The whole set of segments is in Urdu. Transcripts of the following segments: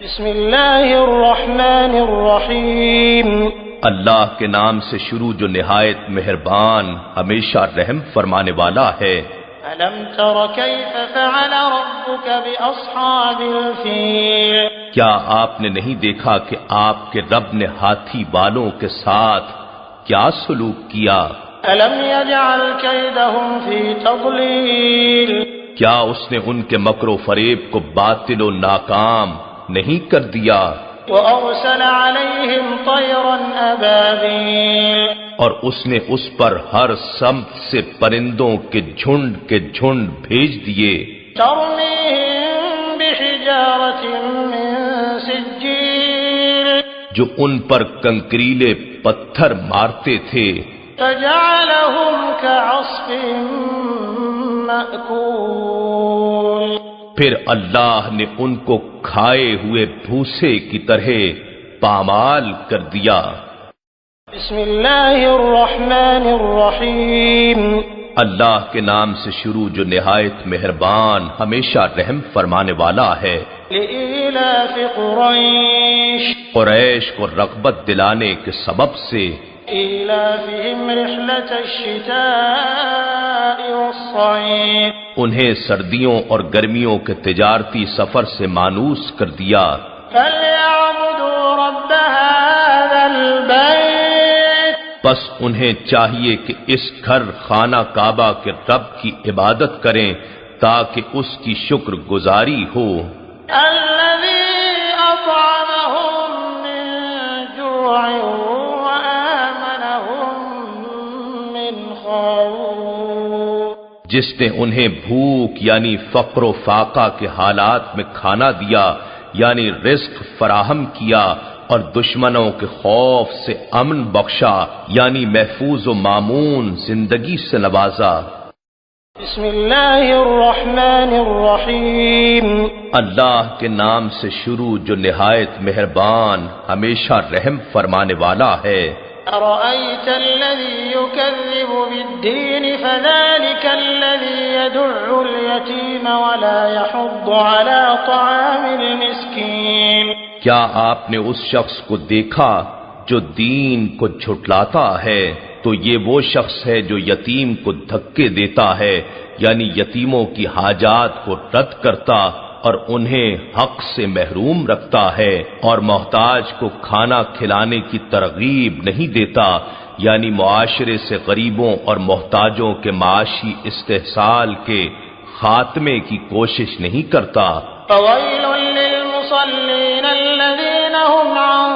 بسم اللہ الرحمن الرحیم اللہ کے نام سے شروع جو نہایت مہربان ہمیشہ رحم فرمانے والا ہے۔ الم تر کیف فعل ربک باصحاب الفیل، کیا آپ نے نہیں دیکھا کہ آپ کے رب نے ہاتھی والوں کے ساتھ کیا سلوک کیا؟ الم یجعل کیدہم فی تضلیل، کیا اس نے ان کے مکر و فریب کو باطل و ناکام نہیں کر دیا؟ وارسل علیہم طیرا ابابیل، اور اس نے اس پر ہر سمت سے پرندوں کے جھنڈ بھیج دیے، ترمیہم بحجارۃ من سجیل، جو ان پر کنکریلے پتھر مارتے تھے، فجعلہم کعصف مأکول، پھر اللہ نے ان کو کھائے ہوئے بھوسے کی طرح پامال کر دیا۔ بسم اللہ الرحمن الرحیم اللہ کے نام سے شروع جو نہایت مہربان ہمیشہ رحم فرمانے والا ہے۔ لإیلاف قریش، قریش کو رغبت دلانے کے سبب سے، ایلافہم رحلۃ الشتاء والصیف، انہیں سردیوں اور گرمیوں کے تجارتی سفر سے مانوس کر دیا۔ فلیعبدوا رب ھذا البیت، بس انہیں چاہیے کہ اس گھر خانہ کعبہ کے رب کی عبادت کریں تاکہ اس کی شکر گزاری ہو۔ الذی اطعمہم من جوع جس نے انہیں بھوک یعنی فقر و فاقہ کے حالات میں کھانا دیا یعنی رزق فراہم کیا، اور دشمنوں کے خوف سے امن بخشا یعنی محفوظ و مامون زندگی سے نوازا۔ بسم اللہ الرحمن الرحیم اللہ کے نام سے شروع جو نہایت مہربان ہمیشہ رحم فرمانے والا ہے۔ أرأيت الذي يكذب بالدين فذلك الذي يدع اليتيم ولا يحض على طعام المسكين، کیا آپ نے اس شخص کو دیکھا جو دین کو جھٹلاتا ہے؟ تو یہ وہ شخص ہے جو یتیم کو دھکے دیتا ہے یعنی یتیموں کی حاجات کو رد کرتا اور انہیں حق سے محروم رکھتا ہے، اور محتاج کو کھانا کھلانے کی ترغیب نہیں دیتا یعنی معاشرے سے غریبوں اور محتاجوں کے معاشی استحصال کے خاتمے کی کوشش نہیں کرتا۔ فويل للمصلين الذين هم عن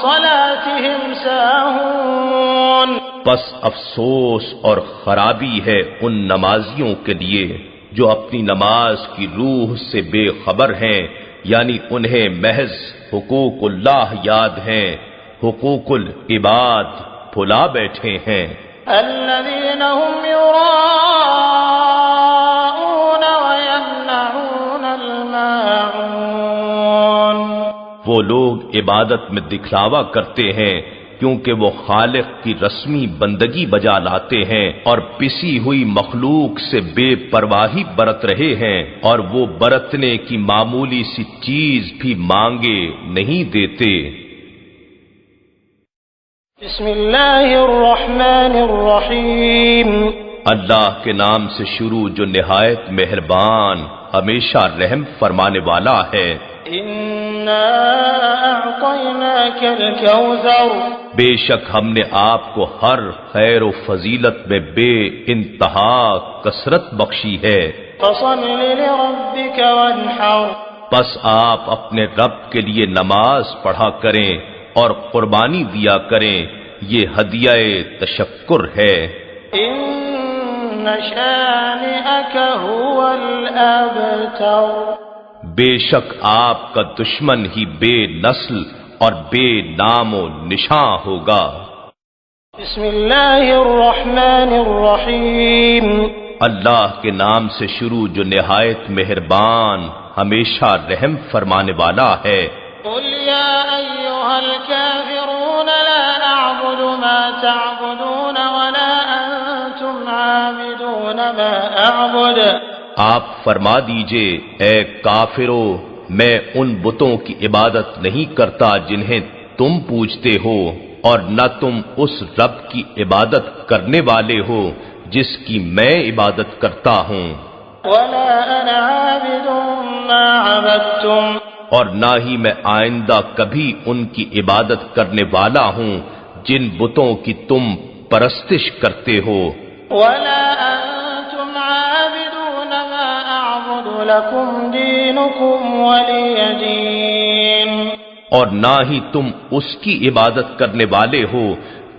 صلاتهم ساهون، پس افسوس اور خرابی ہے ان نمازیوں کے لیے جو اپنی نماز کی روح سے بے خبر ہیں یعنی انہیں محض حقوق اللہ یاد ہیں، حقوق العباد بھلا بیٹھے ہیں۔ الذين هم يراءون ويمنعون الماعون، وہ لوگ عبادت میں دکھلاوا کرتے ہیں کیونکہ وہ خالق کی رسمی بندگی بجا لاتے ہیں، اور پسی ہوئی مخلوق سے بے پرواہی برت رہے ہیں، اور وہ برتنے کی معمولی سی چیز بھی مانگے نہیں دیتے۔ بسم اللہ الرحمن الرحیم اللہ کے نام سے شروع جو نہایت مہربان ہمیشہ رحم فرمانے والا ہے۔ انا اعطیناک الکوثر، بے شک ہم نے آپ کو ہر خیر و فضیلت میں بے انتہا کثرت بخشی ہے، فصل لربک وانحر، بس آپ اپنے رب کے لیے نماز پڑھا کریں اور قربانی دیا کریں، یہ ہدیہ تشکر ہے۔ ان شانئک هو الابتر، بے شک آپ کا دشمن ہی بے نسل اور بے نام و نشاں ہوگا۔ بسم اللہ الرحمن الرحیم اللہ کے نام سے شروع جو نہایت مہربان ہمیشہ رحم فرمانے والا ہے۔ قل یا ایھا الکافرون لا اعبد ما تعبدون ولا انتم عابدون ما اعبد، آپ فرما دیجئے اے کافرو میں ان بتوں کی عبادت نہیں کرتا جنہیں تم پوجتے ہو، اور نہ تم اس رب کی عبادت کرنے والے ہو جس کی میں عبادت کرتا ہوں، ولا أنا عابد ما عبدتم اور نہ ہی میں آئندہ کبھی ان کی عبادت کرنے والا ہوں جن بتوں کی تم پرستش کرتے ہو، ولا أنتم عابدون ما أعبد لكم دينكم ولي دين اور نہ ہی تم اس کی عبادت کرنے والے ہو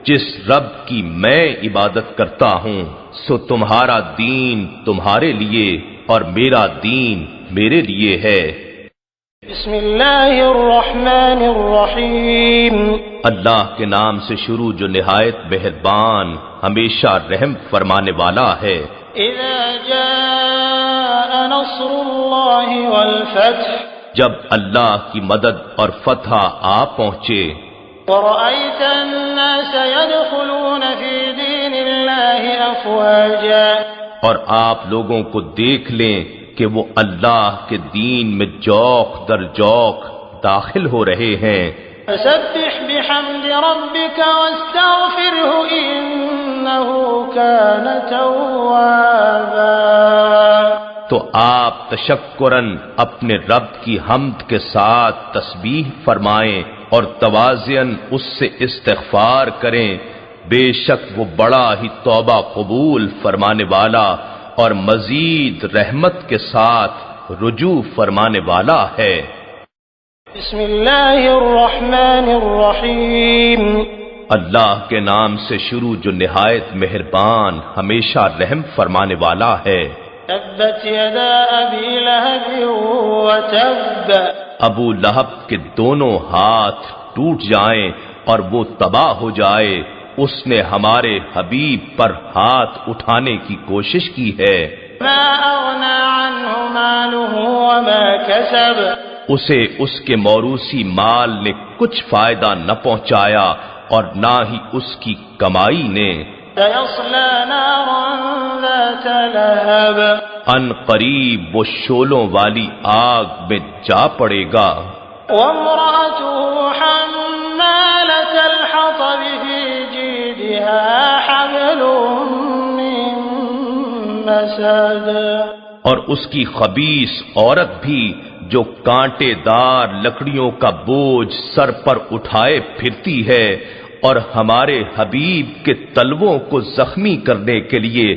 جس رب کی میں عبادت کرتا ہوں، سو تمہارا دین تمہارے لیے اور میرا دین میرے لیے ہے۔ بسم اللہ الرحمن الرحیم اللہ کے نام سے شروع جو نہایت مہربان ہمیشہ رحم فرمانے والا ہے۔ اذا جاء نصر اللہ والفتح جب اللہ کی مدد اور فتح آ پہنچے، ورأيت الناس يدخلون في دين الله أفواجا اور آپ لوگوں کو دیکھ لیں کہ وہ اللہ کے دین میں جوق در جوق داخل ہو رہے ہیں، فسبح بحمد ربك واستغفره إنه كان توابا تو آپ تشکراً اپنے رب کی حمد کے ساتھ تسبیح فرمائیں اور تواضعاً اس سے استغفار کریں، بے شک وہ بڑا ہی توبہ قبول فرمانے والا اور مزید رحمت کے ساتھ رجوع فرمانے والا ہے۔ بسم اللہ الرحمن الرحیم اللہ کے نام سے شروع جو نہایت مہربان ہمیشہ رحم فرمانے والا ہے۔ تبت یدا ابی لہب وتب ابو لہب کے دونوں ہاتھ ٹوٹ جائیں اور وہ تباہ ہو جائے، اس نے ہمارے حبیب پر ہاتھ اٹھانے کی کوشش کی ہے۔ ما اغنى عنه ماله وما كسب اسے اس کے موروثی مال نے کچھ فائدہ نہ پہنچایا اور نہ ہی اس کی کمائی نے۔ سيصلى نارا ذات لهب ان قریب وہ شولوں والی آگ میں جا پڑے گا، وامرأته حمالة الحطب في جيدها حبل من مسد اور اس کی خبیث عورت بھی جو کانٹے دار لکڑیوں کا بوجھ سر پر اٹھائے پھرتی ہے اور ہمارے حبیب کے تلووں کو زخمی کرنے کے لیے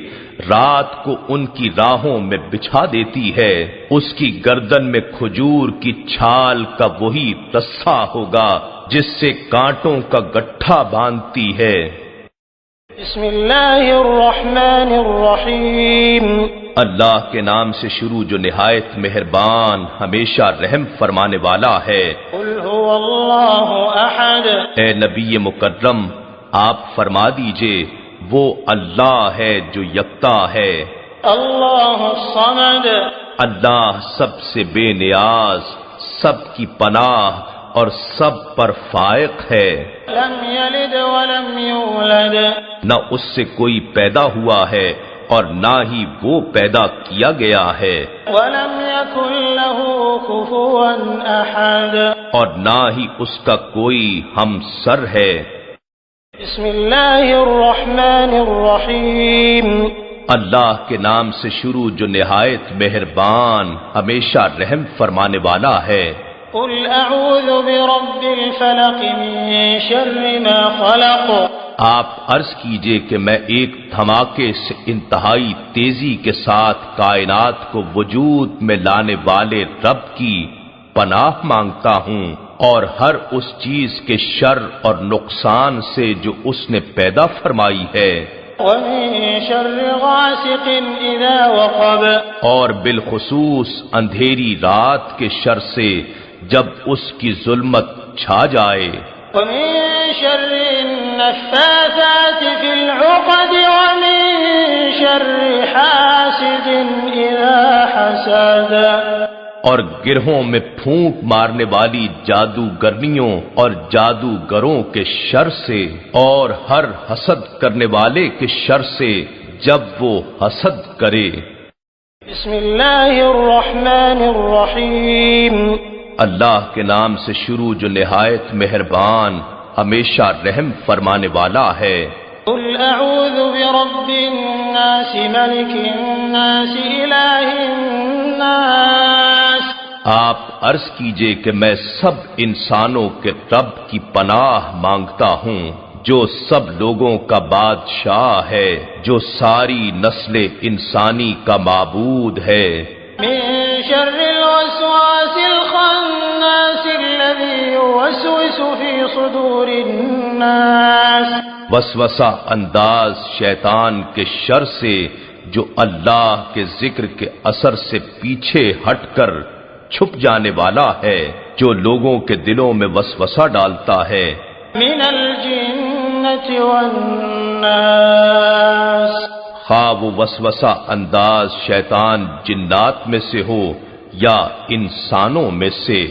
رات کو ان کی راہوں میں بچھا دیتی ہے، اس کی گردن میں کھجور کی چھال کا وہی رسا ہوگا جس سے کانٹوں کا گٹھا باندھتی ہے۔ بسم اللہ الرحمن الرحیم اللہ کے نام سے شروع جو نہایت مہربان ہمیشہ رحم فرمانے والا ہے۔ قل هو اللہ احد اے نبی مکرم آپ فرما دیجئے وہ اللہ ہے جو یکتا ہے، اللہ الصمد اللہ سب سے بے نیاز، سب کی پناہ اور سب پر فائق ہے، لم یلد ولم یولد نہ اس سے کوئی پیدا ہوا ہے اور نہ ہی وہ پیدا کیا گیا ہے، ولم یکن له کفوا احد اور نہ ہی اس کا کوئی ہم سر ہے۔ بسم اللہ الرحمن الرحیم اللہ کے نام سے شروع جو نہایت مہربان ہمیشہ رحم فرمانے والا ہے۔ قل اعوذ برب الفلق من شر ما خلق آپ عرض کیجئے کہ میں ایک دھماکے سے انتہائی تیزی کے ساتھ کائنات کو وجود میں لانے والے رب کی پناہ مانگتا ہوں اور ہر اس چیز کے شر اور نقصان سے جو اس نے پیدا فرمائی ہے، ومن شر غاسق اذا وقب اور بالخصوص اندھیری رات کے شر سے جب اس کی ظلمت چھا جائے، ومن شر النفاثات في العقد ومن شر حاسد اذا حسد اور گرہوں میں پھونک مارنے والی جادوگرنیوں اور جادوگروں کے شر سے اور ہر حسد کرنے والے کے شر سے جب وہ حسد کرے۔ بسم اللہ الرحمن الرحیم اللہ کے نام سے شروع جو نہایت مہربان ہمیشہ رحم فرمانے والا ہے۔ قل اعوذ برب الناس ملک الناس الہ الناس، آپ عرض کیجئے کہ میں سب انسانوں کے رب کی پناہ مانگتا ہوں، جو سب لوگوں کا بادشاہ ہے، جو ساری نسل انسانی کا معبود ہے۔ من شر الوسواس الخناس الذي يوسوس في صدور الناس، وسوسہ انداز شیطان کے شر سے جو اللہ کے ذکر کے اثر سے پیچھے ہٹ کر چھپ جانے والا ہے، جو لوگوں کے دلوں میں وسوسہ ڈالتا ہے۔ من الجنة والناس، خواہ وہ وسوسہ انداز شیطان جنات میں سے ہو یا انسانوں میں سے۔